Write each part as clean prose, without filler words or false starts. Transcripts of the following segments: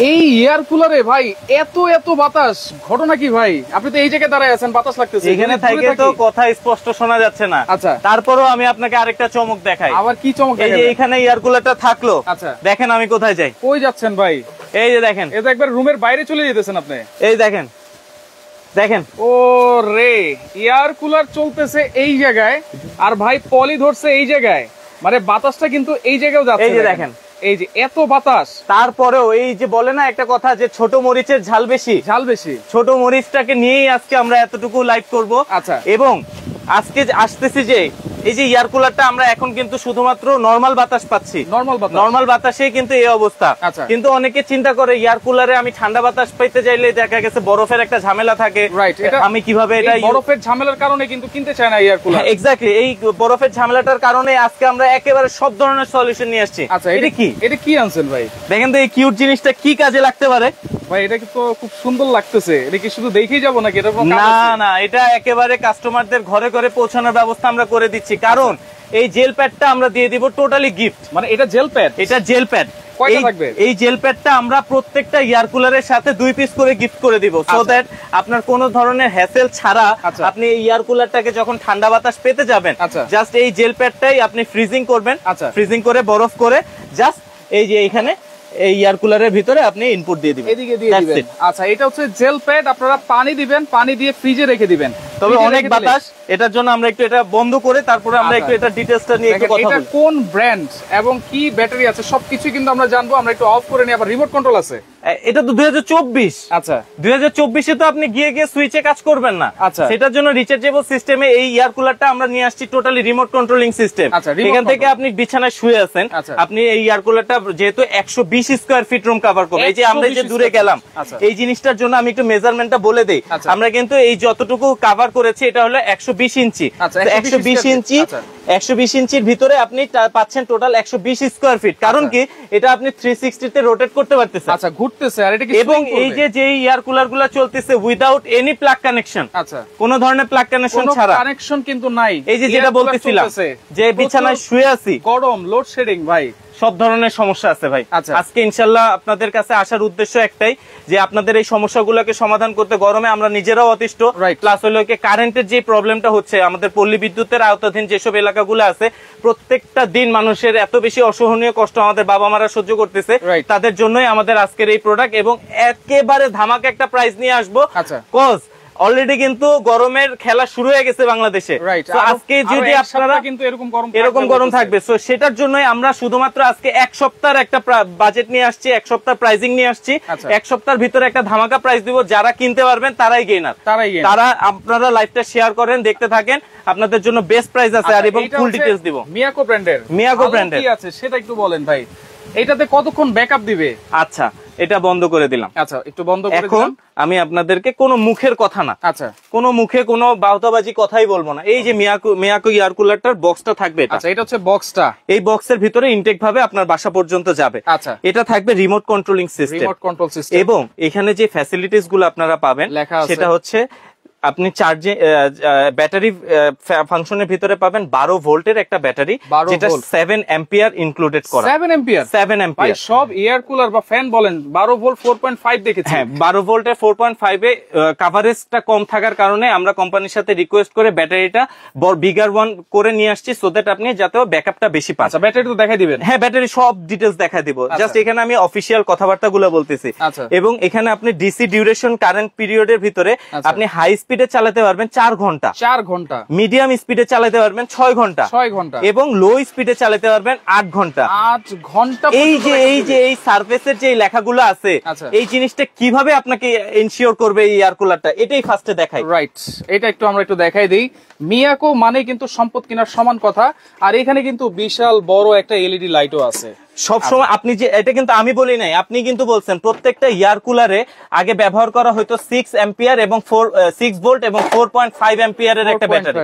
এই এয়ার কুলারে ভাই এত এত বাতাস, ঘটনা কি ভাই? আপনি তো এই জায়গায় দাঁড়ায় আছেন, বাতাস লাগতেছে। এখানে থেকে তো কথা স্পষ্ট শোনা যাচ্ছে না। আচ্ছা, তারপরেও আমি আপনাকে আরেকটা চমক দেখাই। আবার কি চমক? এই যে এখানে এয়ার কুলারটা থাকলো, আচ্ছা দেখেন আমি কোথায় যাই। কই যাচ্ছেন ভাই? এই যে দেখেন, এটা একবার রুমের বাইরে চলে যেতেছেন আপনি। এই দেখেন দেখেন, ও রে, এয়ার কুলার চলতেছে এই জায়গায়, আর ভাই পলি ধরছে এই জায়গায়, মানে বাতাসটা কিন্তু এই জায়গায়ও যাচ্ছে। এই যে দেখেন, এই যে এত বাতাস, তারপরেও এই যে বলে না একটা কথা যে ছোট মরিচের ঝাল বেশি, ঝাল বেশি। ছোট মরিচটাকে নিয়েই আজকে আমরা এতটুকু লাইভ করব। আচ্ছা, এবং আজকে আসতেছি যে এই যে এয়ার কুলারটা আমরা এখন কিন্তু শুধুমাত্র নরমাল বাতাস পাচ্ছি, নরমাল বাতাসে কিন্তু এই অবস্থা। আচ্ছা, কিন্তু অনেকে চিন্তা করে এয়ার কুলারে আমি ঠান্ডা বাতাস পাইতে চাইলে দেখা গেছে বরফের একটা ঝামেলা থাকে। রাইট, এটা আমি কিভাবে এটা বরফের ঝামেলার কারণে কিন্তু কিনতে চায় না এয়ার কুলার। এক্স্যাক্টলি, এই বরফের ঝামেলাটার কারণে আজকে আমরা একেবারে সব ধরনের সলিউশন নিয়ে আসছি। আচ্ছা, এটা কি আনছেন ভাই? দেখেন তো এই কিউট জিনিসটা কি কাজে লাগতে পারে ভাই। এটা তো খুব সুন্দর লাগতেছে। এটা কি শুধু দেখেই যাবো নাকি? এটা না না, এটা একেবারে কাস্টমারদের ঘরে ঘরে পৌঁছানোর ব্যবস্থা আমরা করে দিচ্ছি। কারণ এই জেল প্যাডটা আমরা দিয়ে দিব টোটালি গিফট। মানে এটা জেল প্যাড? এটা জেল প্যাড। এই জেল প্যাডটা আমরা প্রত্যেকটা এয়ার কুলারের সাথে 2 পিস করে গিফট করে দিব, সো দ্যাট আপনার কোনো ধরনের হ্যাসেল ছাড়া আপনি এই এয়ার কুলারটাকে যখন ঠান্ডা বাতাস পেতে যাবেন, জাস্ট এই জেল প্যাডটাই আপনি ফ্রিজিং করবেন। ফ্রিজিং করে বরফ করে জাস্ট এই যে এখানে এই এয়ার কুলারের ভিতরে আপনি ইনপুট দিয়ে দিবেন, এদিকে দিয়ে দিবেন। আচ্ছা, এটা হচ্ছে জেল প্যাড, আপনারা পানি দিবেন, পানি দিয়ে ফ্রিজে রেখে দিবেন। তবে অনেক বাতাস, এটার জন্য আমরা একটু এটা বন্ধ করে তারপরে আমরা একটু এটা ডিটেইলসটা নিয়ে একটু কথা বলবো। এটা কোন ব্র্যান্ড এবং কি ব্যাটারি আছে সবকিছু কিন্তু আমরা জানবো। আমরা একটু অফ করে নিই, আবার রিমোট কন্ট্রোল আছে। এটা তো 2024। আচ্ছা, 2024 এ তো আপনি গিয়ে সুইচে কাজ করবেন না। আচ্ছা, সেটার জন্য রিচার্জেবল সিস্টেমে এই এয়ার কুলারটা আমরা নিয়ে আসছি টোটালি রিমোট কন্ট্রোলিং সিস্টেম। এখান থেকে আপনি বিছানায় শুয়ে আছেন, আপনি এই এয়ার কুলারটা যেহেতু 120 স্কয়ার ফিট রুম কভার করবে। এই যে আমরা যে দূরে গেলাম, এই জিনিসটার জন্য আমি একটু মেজারমেন্টটা বলে দেই। আমরা কিন্তু এই যতটুকু কভার করেছি এটা হলো 120 ইঞ্চি। 120 ইঞ্চির ভিতরে আপনি পাচ্ছেন টোটাল 120 স্কয়ার ফিট। কারণ কি, এটা আপনি 360 তে রোটেট করতে পারতেছেন। আচ্ছা, ঘুরতেছে। আর এটা কি, এবং এই যে এয়ার কুলারগুলো চলতেছে উইদাউট এনি প্লাগ কানেকশন। আচ্ছা, কোন ধরনের প্লাগ কানেকশন ছাড়া, কানেকশন কিন্তু নাই। এই যে যেটা বলতেছিলাম যে বিছানায় শুয়ে আছি, গরম, লোডশেডিং ভাই, সব ধরনের সমস্যা আছে ভাই। আজকে ইনশাআল্লাহ আপনাদের কাছে আসার উদ্দেশ্য একটাই, যে আপনাদের এই সমস্যাগুলোকে সমাধান করতে। গরমে আমরা নিজেরাও অতিষ্ঠ, প্লাস হলো কারেন্টের যে প্রবলেমটা হচ্ছে আমাদের পল্লী বিদ্যুতের আওতাধীন যেসব এলাকাগুলো আছে, প্রত্যেকটা দিন মানুষের এত বেশি অসহনীয় কষ্ট আমাদের বাবা মারা সহ্য করতেছে। তাদের জন্যই আমাদের আজকের এই প্রোডাক্ট, এবং একেবারে ধামাকা একটা প্রাইস নিয়ে আসবো। কজ অলরেডি কিন্তু গরমের খেলা শুরু হয়ে গেছে বাংলাদেশে। আজকে যদি আপনারা কিন্তু এরকম গরম থাকবে, তো সেটার জন্যই আমরা শুধুমাত্র আজকে এক সপ্তাহের একটা বাজেট নিয়ে আসছি, এক সপ্তাহ প্রাইসিং নিয়ে আসছি। এক সপ্তাহের ভিতরে একটা ধামাকা প্রাইস দিব। যারা কিনতে পারবেন তারাই গেইনার, তারা আপনারা লাইভটা শেয়ার করেন, দেখতে থাকেন, আপনাদের জন্য বেস্ট প্রাইস আছে। আর এবং ফুল ডিটেইলস দিব। মিয়াকো ব্র্যান্ডের কি আছে সেটা একটু বলেন ভাই। এটাতে কতক্ষণ ব্যাকআপ দিবে? আচ্ছা, এটা বন্ধ করে দিলাম। আচ্ছা, একটু বন্ধ করে দিলাম। এখন আমি আপনাদেরকে কোনো মুখের কথা না, কোনো মুখে কোনো বাউতাবাজি কথাই বলবো না। এই যে মিয়াকো এয়ার কুলারটার বক্সটা থাকবে, এটা হচ্ছে বক্সটা। এই বক্সের ভিতরে ইনটেক ভাবে আপনার বাসা পর্যন্ত যাবে। এটা থাকবে রিমোট কন্ট্রোলিং সিস্টেম, এবং এখানে যে ফ্যাসিলিটিস গুলো আপনারা পাবেন সেটা হচ্ছে আপনি চার্জে ব্যাটারি ফাংশনের ভিতরে পাবেন 12 ভোল্টের একটা ব্যাটারি, যেটা 7 অ্যাম্পিয়ার ইনক্লুডেড করা। 7 অ্যাম্পিয়ার সব এয়ার কুলার বা ফ্যান বলেন 12 ভোল্ট 4.5 দেখেছি। হ্যাঁ, 12 ভোল্টের 4.5 এ কভারেজটা কম থাকার কারণে আমরা কোম্পানির সাথে রিকোয়েস্ট করে ব্যাটারিটা বিগার ওয়ান করে নিয়ে আসছি, সো দ্যাট আপনি যাতে ব্যাকআপটা বেশি পান। আচ্ছা, ব্যাটারি তো দেখাই দিবেন? হ্যাঁ, ব্যাটারি সব ডিটেইলস দেখাই দিব। জাস্ট এখানে আমি অফিশিয়াল কথাবার্তাগুলো বলতেছি। এবং এখানে আপনি ডিসি ডিউরেশন কারেন্ট পিরিয়ডের ভিতরে আপনি হাই স্পিডে চালাতে পারবেন 4 ঘন্টা, মিডিয়াম স্পিডে চালাতে পারবেন 6 ঘন্টা, এবং লো স্পিডে চালাতে পারবেন 8 ঘন্টা। এই সার্ফেসের যে লেখাগুলো আছে, এই জিনিসটা কিভাবে আপনাকে এনশিওর করবে এই এয়ার কুলারটা, এটাই ফার্স্টে দেখাই। রাইট, এটা আমরা একটু দেখাই দিই। মিয়াকো মানে কিন্তু সম্পদ কেনার সমান কথা। আর এখানে কিন্তু বিশাল বড় একটা এলইডি লাইটও আছে। সবসময় আপনি যে এটা কিন্তু আমি বলি নাই, আপনি কিন্তু বলছেন প্রত্যেকটা এয়ার কুলারে আগে ব্যবহার করা হয়তো 6 অ্যাম্পিয়ার এবং 6 ভোল্ট এবং 4.5 অ্যাম্পিয়ারের একটা ব্যাটারি।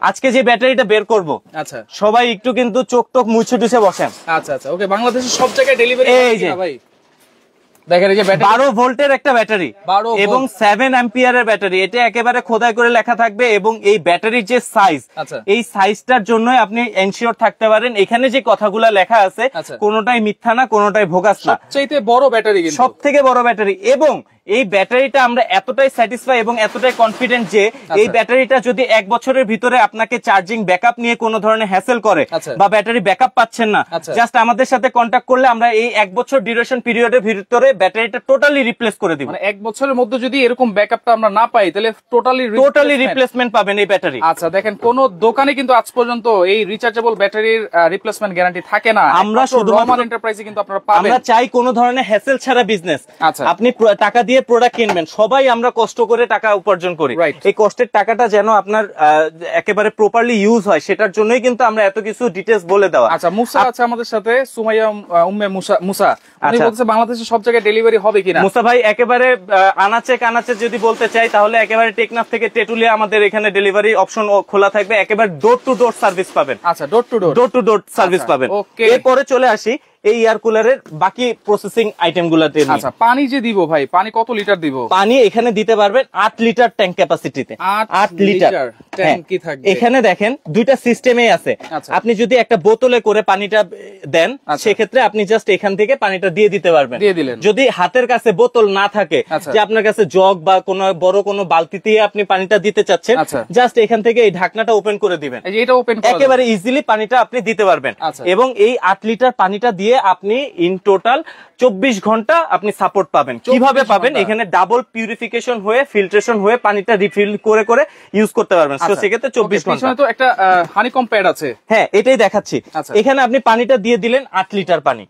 আজকে যে ব্যাটারিটা বের করব, আচ্ছা, সবাই একটু কিন্তু চোখ টোক মুছে টুছে বসেন। আচ্ছা, ওকে, বাংলাদেশের সব জায়গায় ডেলিভারি হয় ভাই? দেখেন এই যে 12 ভোল্টের একটা ব্যাটারি এবং 7 অ্যাম্পিয়ারের ব্যাটারি, এটা একেবারে খোদাই করে লেখা থাকবে। এবং এই ব্যাটারির যে সাইজ, এই সাইজটার জন্য আপনি এনশিওর থাকতে পারেন এখানে যে কথাগুলো লেখা আছে কোনোটাই মিথ্যা না, কোনোটাই ভোগাস না। সবচেয়ে বড় ব্যাটারি, সব থেকে বড় ব্যাটারি। এবং এই ব্যাটারিটা আমরা এতটাই স্যাটিসফাই এবং এতটাই কনফিডেন্ট যে এই ব্যাটারিটা যদি 1 বছরের ভিতরে আপনাকে চার্জিং ব্যাকআপ নিয়ে কোনো ধরনের হ্যাসেল করে বা ব্যাটারি ব্যাকআপ পাচ্ছেন না, জাস্ট আমাদের সাথে কন্টাক্ট করলে আমরা এই 1 বছর ডিউরেশন পিরিয়ডের ভিতরে ব্যাটারিটা টোটালি রিপ্লেস করে দিব। মানে 1 বছরের মধ্যে যদি এরকম ব্যাকআপটা আমরা না পাই তাহলে টোটালি রিপ্লেসমেন্ট পাবেন এই ব্যাটারি। আচ্ছা, দেখেন কোন দোকানে কিন্তু আজ পর্যন্ত এই রিচার্জেবল ব্যাটারির রিপ্লেসমেন্ট গ্যারান্টি থাকে না। আমরা শুধু রহমান এন্টারপ্রাইজে কিন্তু আপনারা পাবেন। আমরা চাই কোনো ধরনের হ্যাসেল ছাড়া বিজনেস। আপনি টাকা দিয়ে প্রোডাক্ট কিনবেন, সবাই আমরা কষ্ট করে টাকা উপার্জন করি, এই কষ্টের টাকাটা যেন আপনার একেবারে প্রপারলি ইউজ হয় সেটার জন্যই কিন্তু আমরা এত কিছু ডিটেইলস বলে দেওয়া। আচ্ছা, মুসা আছে আমাদের সাথে, সুমাইয়া উম্মে মুসা, উনি বলছে বাংলাদেশের সব জায়গায় ডেলিভারি হবে কিনা। মুসা ভাই একেবারে আনাচে কানাচে যদি বলতে চাই তাহলে একেবারে টেকনাফ থেকে তেতুলিয়া আমাদের এখানে ডেলিভারি অপশন খোলা থাকবে, একেবারে ডোর টু ডোর সার্ভিস পাবেন। আচ্ছা, ডোর টু ডোর সার্ভিস পাবেন। এরপরে চলে আসি এই এয়ার কুলারের বাকি প্রসেসিং আইটেম গুলাতে। আচ্ছা, পানি যে দিব ভাই, পানি কত লিটার দিব? পানি এখানে দিতে পারবেন 8 লিটার ট্যাঙ্ক ক্যাপাসিটিতে। 8 লিটার ট্যাঙ্ক কি থাকবে এখানে দেখেন দুইটা সিস্টেমই আছে। আপনি যদি একটা বোতলে করে পানিটা দেন সেক্ষেত্রে আপনি জাস্ট এখান থেকে পানিটা দিয়ে দিতে পারবেন। যদি হাতের কাছে বোতল না থাকে, যে আপনার কাছে জগ বা কোনো বড় কোনো বালতিতে আপনি পানিটা দিতে চাচ্ছেন, জাস্ট এখান থেকে এই ঢাকনাটা ওপেন করে দিবেন, একেবারে ইজিলি পানিটা আপনি দিতে পারবেন। এবং এই 8 লিটার পানিটা দিয়ে আপনি ইন টোটাল 24 ঘন্টা আপনি সাপোর্ট পাবেন। কিভাবে পাবেন? এখানে ডাবল পিউরিফিকেশন হয়ে ফিল্ট্রেশন হয়ে পানিটা রিফিল করে করে ইউজ করতে পারবেন। তো সেক্ষেত্রে 24 ঘন্টা। তো একটা হানিকম প্যাড আছে, হ্যাঁ এটাই দেখাচ্ছি। এখানে আপনি পানিটা দিয়ে দিলেন 8 লিটার পানি।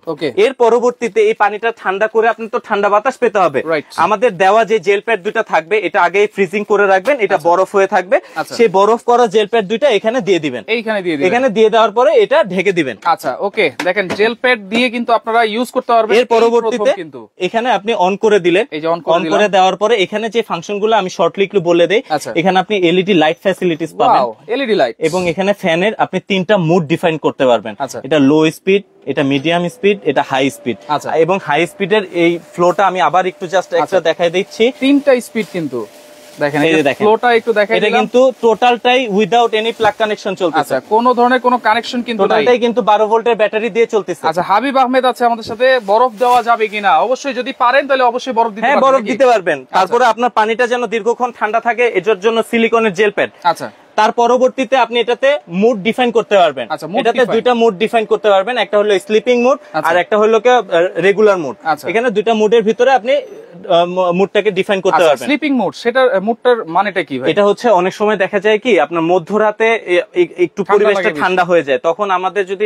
এর পরবর্তীতে এই পানিটা ঠান্ডা করে আপনি তো ঠান্ডা বাতাস পেতে হবে। আমাদের দেওয়া যে জেল প্যাড দুটো থাকবে এটা আগে ফ্রিজিং করে রাখবেন, এটা বরফ হয়ে থাকবে। সেই বরফ করা জেল প্যাড দুটো এখানে দিয়ে দিবেন। এখানে দিয়ে দেওয়ার পরে এটা ঢেকে দিবেন। আচ্ছা, ওকে, দেখেন জেল প্যাড দিয়ে কিন্তু আপনারা ইউজ করতে পারবেন। এর পরবর্তীতে এখানে আপনি অন করে দিলেন, অন করে দেওয়ার পরে এখানে যে ফাংশনগুলো আমি শর্টলি একটু বলে দেই। এখানে আপনি এলইডি লাইট ফ্যাসিলিটিস পাবেন, এলইডি লাইট, এবং এখানে ফ্যানের আপনি 3টা মোড ডিফাইন করতে পারবেন। এটা লো স্পিড, এটা মিডিয়াম স্পিড, এটা হাই স্পিড। এবং হাই স্পিডের এই ফ্লোটা আমি আবার একটু জাস্ট একটা দেখাই দিচ্ছি। 3টা স্পিড কিন্তু দেখেন, এই যে ফ্লোটা একটু দেখাই দিলাম। এটা কিন্তু টোটালটাই উইদাউট এনি প্লাগ কানেকশন চলতেছে। আচ্ছা, কোনো ধরনের কোনো কানেকশন কিন্তু নাই, টোটালটাই কিন্তু 12 ভোল্টের ব্যাটারি দিয়ে চলতেছে। আচ্ছা, হাবিব আহমেদ আছে আমাদের সাথে, বরফ দেওয়া যাবে কিনা? অবশ্যই, যদি পারেন তাহলে অবশ্যই বরফ দিতে পারবেন। হ্যাঁ, বরফ দিতে পারবেন। তারপরে আপনার পানিটা যেন দীর্ঘক্ষণ ঠান্ডা থাকে এর জন্য সিলিকনের জেল প্যাড। আচ্ছা, তার পরবর্তীতে আপনি এটাতে মুড ডিফাইন করতে পারবেন। এটাতে দুইটা মুড ডিফাইন করতে পারবেন, একটা হলো স্লিপিং মুড আর একটা হলো রেগুলার মুড। এখানে দুইটা মুডের ভিতরে আপনি মুডটাকে ডিফাইন করতে পারবেন। স্লিপিং মুড, সেটার মুডটার মানেটা কি ভাই? এটা হচ্ছে অনেক সময় দেখা যায় কি আপনার মধ্যরাতে একটু পরিবেশটা ঠান্ডা হয়ে যায়, তখন আমাদের যদি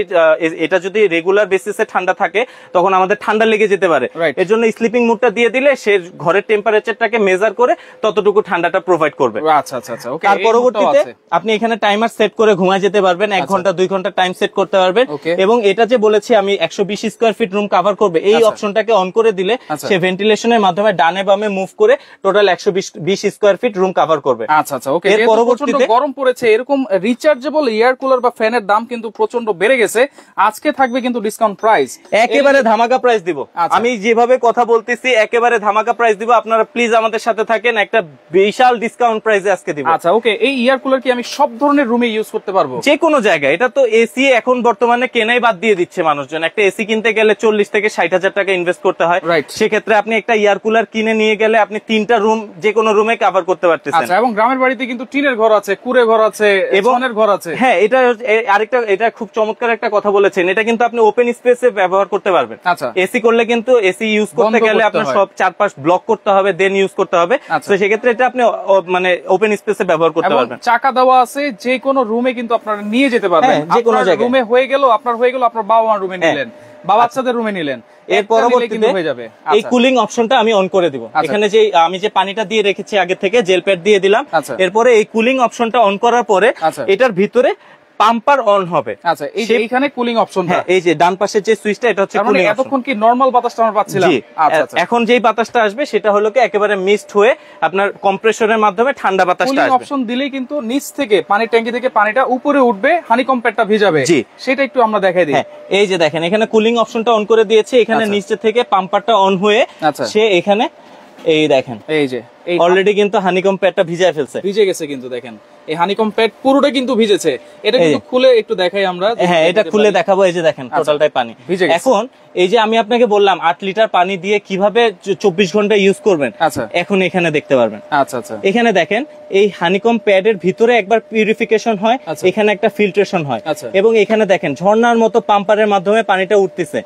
এটা যদি রেগুলার বেসিসে ঠান্ডা থাকে তখন আমাদের ঠান্ডা লেগে যেতে পারে। এর জন্য স্লিপিং মুডটা দিয়ে দিলে সে ঘরের টেম্পারেচারটাকে মেজার করে ততটুকু ঠান্ডাটা প্রোভাইড করবে। আচ্ছা আচ্ছা আচ্ছা, ওকে। তার পরবর্তীতে আপনি এখানে টাইমার সেট করে ঘুমায় যেতে পারবেন, 1 ঘন্টা 2 ঘন্টা টাইম সেট করতে পারবেন। এবং এটা যে বলেছি আমি 120 স্কয়ার ফিট রুম কভার করবে, এই অপশনটাকে অন করে দিলে সে ভেন্টিলেশনের মাধ্যমে ডানে বামে মুভ করে total 120 square feet room cover করবে। আচ্ছা আচ্ছা, ওকে। এর পরবর্তীতে গরম পড়েছে, এরকম রিচার্জেবল এয়ার কুলার বা ফ্যানের দাম কিন্তু প্রচন্ড বেড়ে গেছে। আজকে থাকবে কিন্তু ডিসকাউন্ট প্রাইস, একেবারে ধামাকা প্রাইস দিব। আমি যেভাবে কথা বলতেছি একেবারে ধামাকা প্রাইস দিব, আপনারা প্লিজ আমাদের সাথে থাকেন, একটা বিশাল ডিসকাউন্ট প্রাইসে আজকে দিব। আচ্ছা, ওকে। এই এয়ার কুলার কি আমি সব ধরনের রুমে ইউজ করতে পারবো? যে কোনো জায়গায়। এটা তো এসি এখন বর্তমানে কেনাই বাদ দিয়ে দিচ্ছে মানুষজন। একটা এসি কিনতে গেলে 40 থেকে 60,000 টাকা ইনভেস্ট করতে হয়। সেক্ষেত্রে আপনি একটা এয়ার কুলার কিনে নিয়ে গেলে আপনি 3টা রুম যে কোনো রুমে কভার করতে পারতেছেন। আচ্ছা, এবং গ্রামের বাড়িতে কিন্তু টিনের ঘর আছে, কুড়ে ঘর আছে, ছনের ঘর আছে। হ্যাঁ, এটা আরেকটা, এটা খুব চমৎকার একটা কথা বলেছেন। এটা কিন্তু আপনি ওপেন স্পেসে ব্যবহার করতে পারবেন। আচ্ছা, এসি করলে কিন্তু এসি ইউজ করতে গেলে আপনার সব চারপাশ ব্লক করতে হবে, দেন ইউজ করতে হবে। তো সেক্ষেত্রে এটা আপনি মানে ওপেন স্পেসে ব্যবহার করতে পারবেন। চাকা দেওয়া আছে, যে কোনো রুমে কিন্তু আপনারা নিয়ে যেতে পারবেন। যে কোনো জায়গায় রুমে হয়ে গেল, আপনার বাবা মার রুমে নিলেন বা বাচ্চাদের রুমে নিলেন, এর পরবর্তীতে হয়ে যাবে। এই কুলিং অপশনটা আমি অন করে দিব। এখানে যে আমি যে পানিটা দিয়ে রেখেছি আগে থেকে জেল প্যাড দিয়ে দিলাম। এরপরে এই কুলিং অপশনটা অন করার পরে এটার ভিতরে পাম্পার অন হবে। আচ্ছা, এই যে এইখানে কুলিং অপশনটা, এই যে ডান পাশের যে সুইচটা, এটা হচ্ছে কুলিং অপশন। এতক্ষণ কি নরমাল বাতাসটা আমরা পাচ্ছিলাম? আচ্ছা, এখন যেই বাতাসটা আসবে সেটা হলো কি একেবারে মিক্সড হয়ে আপনার কম্প্রেসরের মাধ্যমে ঠান্ডা বাতাসটা আসবে। কুলিং অপশন দিলেই কিন্তু নিচ থেকে পানি ট্যাঙ্কি থেকে পানিটা উপরে উঠবে, হানিকম প্যাডটা ভিজাবে। সেটা একটু আমরা দেখাই দিই। এই যে দেখেন এখানে কুলিং অপশনটা অন করে দিয়েছে, এখানে নিচে থেকে পাম্পারটা অন হয়ে সে এখানে এই দেখেন এই যে অলরেডি কিন্তু হানিকম প্যাডটা ভিজায় ফেলছে, ভিজে গেছে কিন্তু দেখেন এই হানিকম প্যাড পুরোটা কিন্তু ভিজেছে। এটা কিন্তু খুলে একটু দেখাই আমরা। হ্যাঁ, এটা খুলে দেখাবো। এই যে দেখেন টোটালটাই পানি। এখন এই যে আমি আপনাকে বললাম 8 লিটার পানি দিয়ে কিভাবে 24 ঘন্টা ইউজ করবেন, এখন এখানে দেখতে পারবেন। আচ্ছা আচ্ছা, এখানে দেখেন এই হানিকম প্যাডের ভিতরে একবার পিউরিফিকেশন হয়, এখানে একটা ফিল্ট্রেশন হয়, এবং এখানে দেখেন ঝর্ণার মতো পাম্পারের মাধ্যমে পানিটা উঠতেছে,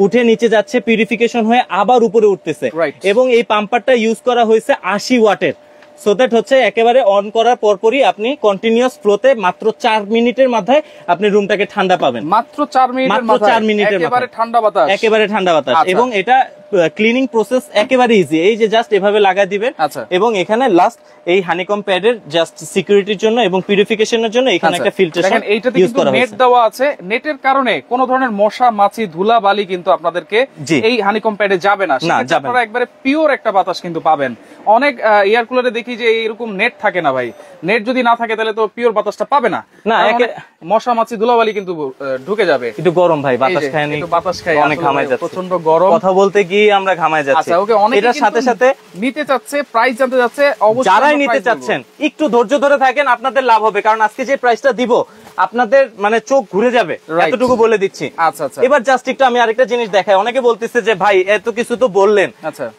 উঠে নিচে যাচ্ছে, পিউরিফিকেশন হয়ে আবার উপরে উঠতেছে। এবং এই পাম্পারটা ইউজ করা হয়েছে 80 ওয়াটের। সো দ্যাট হচ্ছে একেবারে অন করার পরপরই আপনি কন্টিনিউয়াস ফ্লোতে মাত্র 4 মিনিটের মাথায় আপনি রুমটাকে ঠান্ডা পাবেন। মাত্র 4 মিনিটের একেবারে ঠান্ডা বাতাস, একেবারে ঠান্ডা বাতাস। এবং এটা ক্লিনিং প্রসেস একেবারে ইজি। এই যে জাস্ট এভাবে লাগাই দিবেন, এবং এখানে লাস্ট এই হানিকম প্যাডের জাস্ট সিকিউরিটির জন্য এবং পিউরিফিকেশনের জন্য এখানে একটা ফিল্ট্রেশন ইউজ করা হয়েছে। নেট দেওয়া আছে, নেটের কারণে কোনো ধরনের মশা মাছি ধুলা বালি কিন্তু আপনাদেরকে এই হানিকম প্যাডে যাবে না। আপনারা একবারে পিওর একটা বাতাস কিন্তু পাবেন। অনেক এয়ার কুলারে দেখি যে এরকম নেট থাকে না ভাই, নেট যদি না থাকে তাহলে তো পিওর বাতাসটা পাবে না। মশা মাছি ধুলাবালি কিন্তু ঢুকে যাবে। একটু গরম ভাই, বাতাস খায় নি, বাতাস খায়, অনেক ঘামায় যাচ্ছে, প্রচন্ড গরম, কথা বলতে গিয়ে আমরা ঘামায় যাচ্ছি। এটার সাথে সাথে নিতে চাচ্ছে, প্রাইস জানতে যাচ্ছে, যারাই নিতে চাচ্ছেন একটু ধৈর্য ধরে থাকেন, আপনাদের লাভ হবে। কারণ আজকে যে প্রাইসটা দিব আপনাদের মানে চোখ ঘুরে যাবে, এতটুকু বলে দিচ্ছি। আচ্ছা আচ্ছা, এবার জাস্ট একটু আমি আরেকটা জিনিস দেখাই। অনেকে বলতেছে যে ভাই এত কিছু তো বললেন,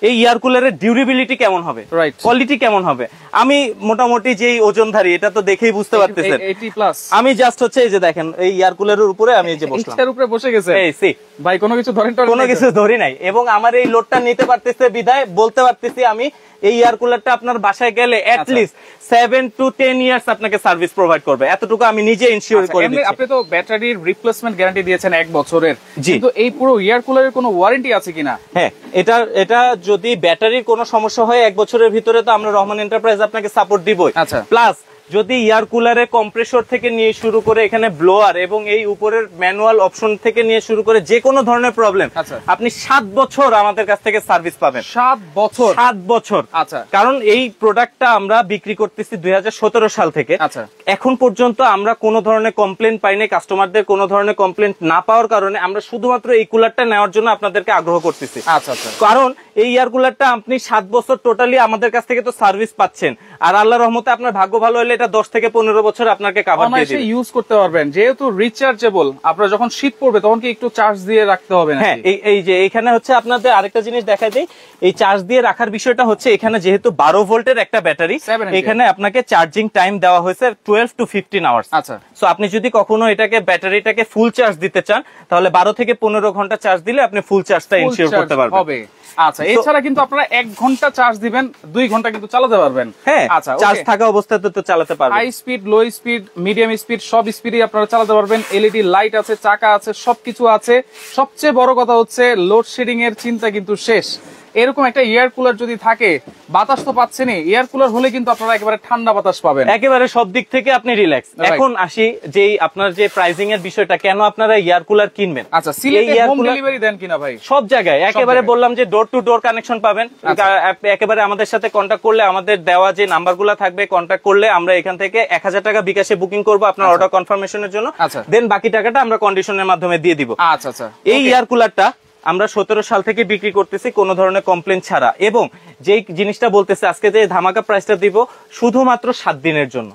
এই এয়ার কুলারের ডিউরেবিলিটি কেমন হবে, কোয়ালিটি কেমন হবে? আমি মোটামুটি যেই ওজনধারী এটা তো দেখেই বুঝতে পারতেছেন, 80+। আমি জাস্ট হচ্ছে এই যে দেখেন এই এয়ার কুলারের উপরে আমি এই যে বসলাম, এর উপরে বসে গেছে। এই সি ভাই কোনো কিছু ধরেন, কোনো কিছু ধরি নাই, এবং আমার এই লোডটা নিতে পারতেছে বিধায় বলতে পারতেছি আমি এই এয়ার কুলারটা আপনার বাসায় গেলে এট লিস্ট 7 to 10 ইয়ার্স আপনাকে সার্ভিস প্রোভাইড করবে, এতটুকু আমি নিজে ইনসিওর করে দিচ্ছি। আপনি তো ব্যাটারির রিপ্লেসমেন্ট গ্যারান্টি দিয়েছেন 1 বছরের, কিন্তু এই পুরো এয়ার কুলারের কোনো ওয়ারেন্টি আছে কিনা? হ্যাঁ, এটা যদি ব্যাটারির কোনো সমস্যা হয় 1 বছরের ভিতরে তো আমরা রহমান এন্টারপ্রাইজ আপনাকে সাপোর্ট দিবই। প্লাস যদি এয়ার কুলারের কম্প্রেসর থেকে নিয়ে শুরু করে এখানে ব্লোয়ার এবং এই উপরের ম্যানুয়াল অপশন থেকে নিয়ে শুরু করে যে কোনো ধরনের প্রবলেম আপনি 7 বছর আমাদের কাছ থেকে সার্ভিস পাবেন। 7 বছর? 7 বছর। আচ্ছা, কারণ এই প্রোডাক্টটা আমরা বিক্রি করতেছি 2017 সাল থেকে। আচ্ছা, এখন পর্যন্ত আমরা কোনো ধরনের কমপ্লেন পাইনি, কাস্টমারদের কোনো ধরনের কমপ্লেন না পাওয়ার কারণে আমরা শুধুমাত্র এই কুলারটা নেওয়ার জন্য আপনাদেরকে আগ্রহ করতেছি। আচ্ছা আচ্ছা, কারণ এই এয়ার কুলারটা আপনি 7 বছর টোটালি আমাদের কাছ থেকে তো সার্ভিস পাচ্ছেন, আর আল্লাহর রহমতে আপনার ভাগ্য ভালো হলে এটা 10 থেকে 15 বছর আপনাকে কভার দিয়ে দিবে, ইউজ করতে পারবেন। যেহেতু রিচার্জেবল, আপনারা যখন শীত পড়বে তখন কি একটু চার্জ দিয়ে রাখতে হবে না? হ্যাঁ, এই যে এখানে হচ্ছে আপনাদের আরেকটা জিনিস দেখাই দেই। এই চার্জ দিয়ে রাখার বিষয়টা হচ্ছে এখানে যেহেতু 12 ভোল্টের একটা ব্যাটারি, এখানে আপনাকে চার্জিং টাইম দেওয়া হয়েছে 12 to 15 আওয়ার্স। আচ্ছা, সো আপনি যদি কখনো এটাকে ব্যাটারিটাকে ফুল চার্জ দিতে চান তাহলে 12 থেকে 15 ঘন্টা চার্জ দিলে আপনি ফুল চার্জটা ইনশিওর করতে পারবেন। আচ্ছা, এছাড়া কিন্তু আপনারা 1 ঘন্টা চার্জ দিবেন, 2 ঘন্টা কিন্তু চালাতে পারবেন। হ্যাঁ, আচ্ছা, চার্জ থাকা অবস্থায় তো চালাতে পারবেন। High speed, low speed, medium speed সব স্পিডই আপনারা চালাতে পারবেন। এলইডি লাইট আছে, চাকা আছে, সবকিছু আছে। সবচেয়ে বড় কথা হচ্ছে লোডশেডিং এর চিন্তা কিন্তু শেষ। এরকম একটা এয়ার কুলার যদি থাকে, বাতাস তো পাচ্ছেনই, এয়ার কুলার হলে কিন্তু আপনারা একেবারে ঠান্ডা বাতাস পাবেন, একেবারে সব দিক থেকে আপনি রিল্যাক্স। এখন আসি যে আপনার যে প্রাইসিং এর বিষয়টা, কেন আপনারা এয়ার কুলার কিনবেন? আচ্ছা, সিলেটে হোম ডেলিভারি দেন কিনা ভাই? সব জায়গায়, একেবারে বললাম যে ডোর টু ডোর কানেকশন পাবেন। একেবারে আমাদের সাথে কন্ট্যাক্ট করলে, আমাদের দেওয়া যে নাম্বারগুলো থাকবে, কন্ট্যাক্ট করলে আমরা এখান থেকে 1000 টাকা বিকাশে বুকিং করব আপনার অর্ডার কনফার্মেশনের জন্য। দেন বাকি টাকাটা আমরা কন্ডিশনের মাধ্যমে দিয়ে দিব। আচ্ছা আচ্ছা, এই এয়ার কুলারটা আমরা 17 সাল থেকে বিক্রি করতেছি কোনো ধরনের কমপ্লেন ছাড়া, এবং যেই জিনিসটা বলতেছে আজকে যে ধামাকা প্রাইসটা দিব শুধুমাত্র 7 দিনের জন্য,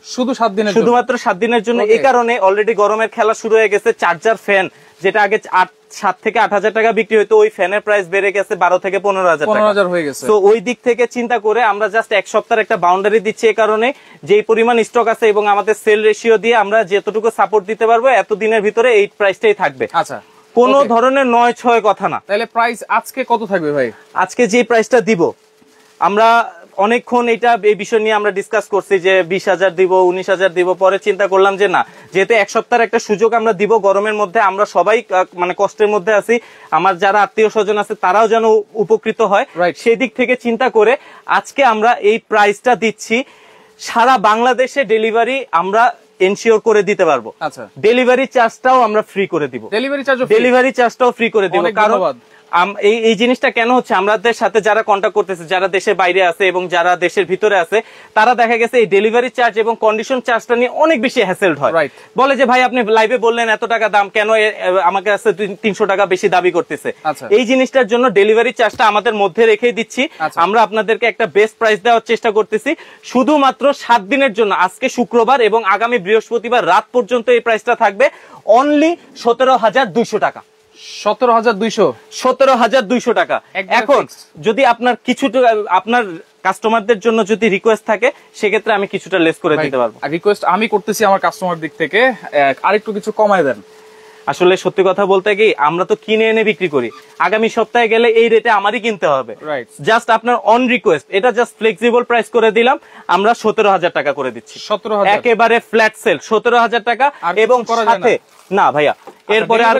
শুধুমাত্র 7 দিনের জন্য। এই কারণে অলরেডি গরমের খেলা শুরু হয়ে গেছে। চার্জার ফ্যান যেটা আগে 7 থেকে 8,000 টাকা বিক্রি হতো, ওই ফ্যানের প্রাইস বেড়ে গেছে 12 থেকে 15,000 হয়ে গেছে। তো ওই দিক থেকে চিন্তা করে আমরা জাস্ট 1 সপ্তাহের একটা বাউন্ডারি দিচ্ছি, এই কারণে যেই পরিমাণ স্টক আছে এবং আমাদের সেল রেশিও দিয়ে আমরা যতটুকু সাপোর্ট দিতে পারবো এত দিনের ভিতরে এই প্রাইসটাই থাকবে। আচ্ছা, কোনো ধরনের 9-6 কথা না। তাহলে প্রাইস আজকে কত থাকবে ভাই? আজকে যে প্রাইসটা দিব, আমরা অনেকক্ষণ এটা এই বিষয় নিয়ে আমরা ডিসকাস করছি যে 20,000 দিব, 19,000 দিব। পরে চিন্তা করলাম যে না, যেহেতু 1 সপ্তাহের একটা সুযোগ আমরা দিব গরমের মধ্যে, আমরা সবাই মানে কষ্টের মধ্যে আছি, আমার যারা আত্মীয় স্বজন আছে তারাও যেন উপকৃত হয়, সেই দিক থেকে চিন্তা করে আজকে আমরা এই প্রাইসটা দিচ্ছি। সারা বাংলাদেশে ডেলিভারি আমরা এনশিওর করে দিতে পারবো। আচ্ছা, ডেলিভারি চার্জটাও আমরা ফ্রি করে দিব, ডেলিভারি চার্জটাও ফ্রি করে দিব। কারণ এই জিনিসটা কেন হচ্ছে, আমাদের সাথে যারা কন্ট্যাক্ট করতেছে, যারা দেশের বাইরে আছে এবং যারা দেশের ভিতরে আছে, তারা দেখা গেছে এই ডেলিভারি চার্জ এবং কন্ডিশন চার্জটা নিয়ে অনেক বেশি হ্যাসেলড হয়। বলে যে ভাই আপনি লাইভে বললেন এত টাকা দাম, কেন আমাকে কাছে 300 টাকা বেশি দাবি করতেছে। এই জিনিসটার জন্য ডেলিভারি চার্জটা আমাদের মধ্যে রেখেই দিচ্ছি। আমরা আপনাদেরকে একটা বেস্ট প্রাইস দেওয়ার চেষ্টা করতেছি শুধুমাত্র 7 দিনের জন্য। আজকে শুক্রবার এবং আগামী বৃহস্পতিবার রাত পর্যন্ত এই প্রাইসটা থাকবে অনলি 17,200 টাকা। 17,200 টাকা। এখন যদি আপনার কিছুটা আপনার কাস্টমারদের জন্য যদি রিকোয়েস্ট থাকে, সেক্ষেত্রে আমি কিছুটা লেস করে দিতে পারবো। রিকোয়েস্ট আমি করতেছি আমার কাস্টমার দিক থেকে, আরেকটু কিছু কমায় দেন। আসলে সত্যি কথা বলতে কি, আমরা তো কিনে এনে বিক্রি করি, আগামী সপ্তাহে গেলে এই রেটে আমারই কিনতে হবে। জাস্ট আপনার অন রিকোয়েস্ট এটা জাস্ট ফ্লেক্সিবল প্রাইস করে দিলাম, আমরা 17,000 টাকা করে দিচ্ছি। 17,000 একেবারে ফ্ল্যাট সেল 17,000 টাকা। এবং সাথে না ভাইয়া, এরপরে আর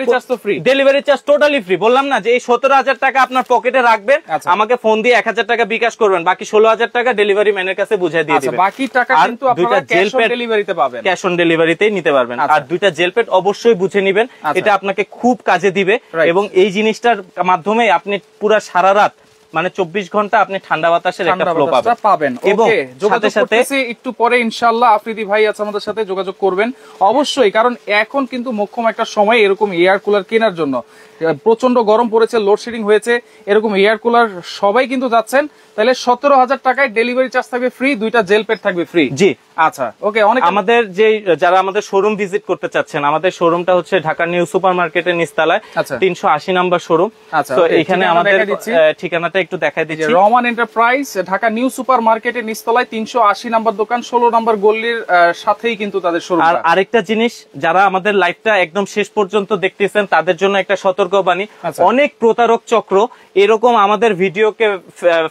ডেলিভারি চার্জ টোটালি ফ্রি। বললাম না যে এই 17,000 টাকা আপনার পকেটে রাখবেন, আমাকে ফোন দিয়ে 1,000 টাকা বিকাশ করবেন, বাকি 16,000 টাকা ডেলিভারি ম্যানের কাছে বুঝিয়ে দিয়ে দিবেন। বাকি টাকা কিন্তু আপনারা ক্যাশ অন ডেলিভারিতে পাবেন, ক্যাশ অন ডেলিভারিতেই নিতে পারবেন। আর 2টা জেল প্যাড অবশ্যই বুঝে নেবেন, এটা আপনাকে খুব কাজে দিবে। এবং এই জিনিসটার মাধ্যমে আপনি পুরো সারা রাত মানে 24 ঘন্টা আপনি ঠান্ডা বাতাসের একটা ফ্লো পাবেন। এবং যোগাযোগ করতেছি একটু পরে ইনশাআল্লাহ, আফ্রিদি ভাই আছে আমাদের সাথে, যোগাযোগ করবেন অবশ্যই। কারণ এখন কিন্তু মোক্ষম একটা সময় এরকম এয়ার কুলার কেনার জন্য। প্রচন্ড গরম পড়েছে, লোডশেডিং হয়েছে, এরকম এয়ার কুলার সবাই কিন্তু যাচ্ছেন। তাহলে 17,000 টাকায় ডেলিভারি চার্জ থাকবে ফ্রি, 2টা জেল প্যাড থাকবে ফ্রি। জি আচ্ছা, ওকে। অনেক আমাদের যে যারা আমাদের শোরুম ভিজিট করতে চাচ্ছেন, আমাদের শোরুমটা হচ্ছে ঢাকা নিউ সুপার মার্কেটের নিচতলায় 380 নম্বর শোরুম। তো এখানে আমাদের ঠিকানাটা একটু দেখাই দিচ্ছি। Rahman enterprise, Dhaka new super মার্কেটের নিচতলায় 380 নম্বর দোকান, 16 নম্বর গলির সাথেই কিন্তু তাদের শোরুম। আর আরেকটা জিনিস, যারা আমাদের লাইভটা একদম শেষ পর্যন্ত দেখতেছেন তাদের জন্য একটা সতর্কবাণী। অনেক প্রতারক চক্র এরকম আমাদের ভিডিওকে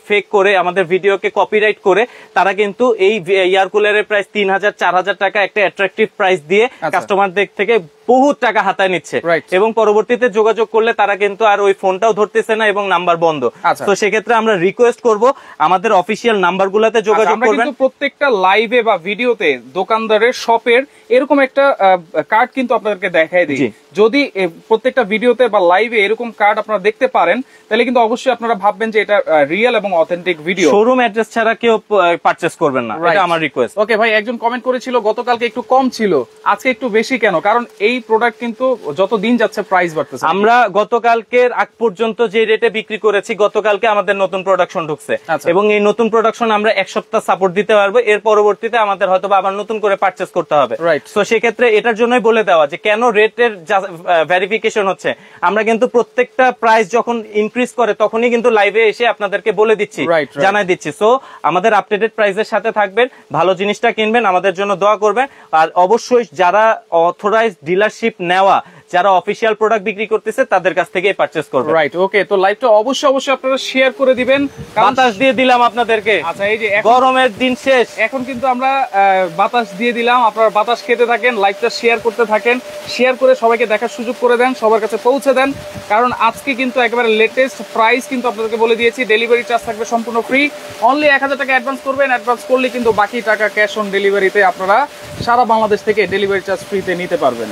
ফেক করে, আমাদের ভিডিওকে কপিরাইট করে, তারা কিন্তু এই এয়ার কুলারের প্রাইস 3,000 4,000 টাকা একটা অ্যাট্রাকটিভ প্রাইস দিয়ে কাস্টমারদের থেকে বহুত টাকা হাতায় নিচ্ছে। এবং পরবর্তীতে যোগাযোগ করলে তারা কিন্তু আর ওই ফোনটাও ধরতেছে না এবং নাম্বার বন্ধ। তো সেক্ষেত্রে আমরা রিকোয়েস্ট করব আমাদের অফিসিয়াল নাম্বার গুলাতে যোগাযোগ করবেন। প্রত্যেকটা লাইভে বা ভিডিওতে দোকানদারের শপের এরকম একটা কার্ড কিন্তু আপনাদেরকে দেখাই দিই। যদি প্রত্যেকটা ভিডিওতে বা লাইভে এরকম কার্ড আপনারা দেখতে পারেন, তাহলে কিন্তু অবশ্যই আপনারা ভাববেন যে এটা রিয়েল এবং অথেন্টিক ভিডিও। শোরুম অ্যাড্রেস ছাড়া কেউ পারচেজ করবেন না, এটা আমার রিকোয়েস্ট। ওকে ভাই, একজন কমেন্ট করেছিল গতকালকে একটু কম ছিল, আজকে একটু বেশি কেন? কারণ এই প্রোডাক্ট কিন্তু যত দিন যাচ্ছে প্রাইস বাড়তেছে। আমরা গতকালকের আগ পর্যন্ত যে রেটে বিক্রি করেছি, গতকালকে আমাদের নতুন প্রোডাকশন ঢুকছে এবং এই নতুন প্রোডাকশন আমরা 1 সপ্তাহ সাপোর্ট দিতে পারবো। এর পরবর্তীতে আমাদের হয়তো আবার নতুন করে পারচেজ করতে হবে। তো সেক্ষেত্রে এটার জন্যই বলে দেওয়া যে কেন রেটের ভেরিফিকেশন হচ্ছে। আমরা কিন্তু প্রত্যেকটা প্রাইস যখন ইনক্রিজ করে তখনই কিন্তু লাইভে এসে আপনাদেরকে বলে দিচ্ছি, জানাই দিচ্ছি। সো আমাদের আপডেটেড প্রাইসের সাথে থাকবেন, ভালো জিনিসটা কিনবেন, আমাদের জন্য দোয়া করবেন। আর অবশ্যই যারা অথরাইজড ডিলারশিপ নেওয়া, যারা অফিশিয়াল প্রোডাক্ট বিক্রি করতেছে, তাদের কাছ থেকে পারচেজ করবেন। রাইট, ওকে। তো লাইভটা অবশ্যই আপনারা শেয়ার করে দিবেন। বাতাস দিয়ে দিলাম আপনাদেরকে। আচ্ছা, এই যে গরমের দিন শেষ, এখন কিন্তু আমরা বাতাস দিয়ে দিলাম। আপনারা বাতাস খেতে থাকেন, লাইভটা শেয়ার করতে থাকেন, শেয়ার করে সবাইকে দেখার সুযোগ করে দেন, সবার কাছে পৌঁছে দেন। কারণ আজকে কিন্তু একেবারে লেটেস্ট প্রাইস কিন্তু আপনাদেরকে বলে দিয়েছি। ডেলিভারি চার্জ থাকবে সম্পূর্ণ ফ্রি, অনলি 1000 টাকা অ্যাডভান্স করবেন। অ্যাডভান্স করলে কিন্তু বাকি টাকা ক্যাশ অন ডেলিভারিতে আপনারা সারা বাংলাদেশ থেকে ডেলিভারি চার্জ ফ্রিতে নিতে পারবেন।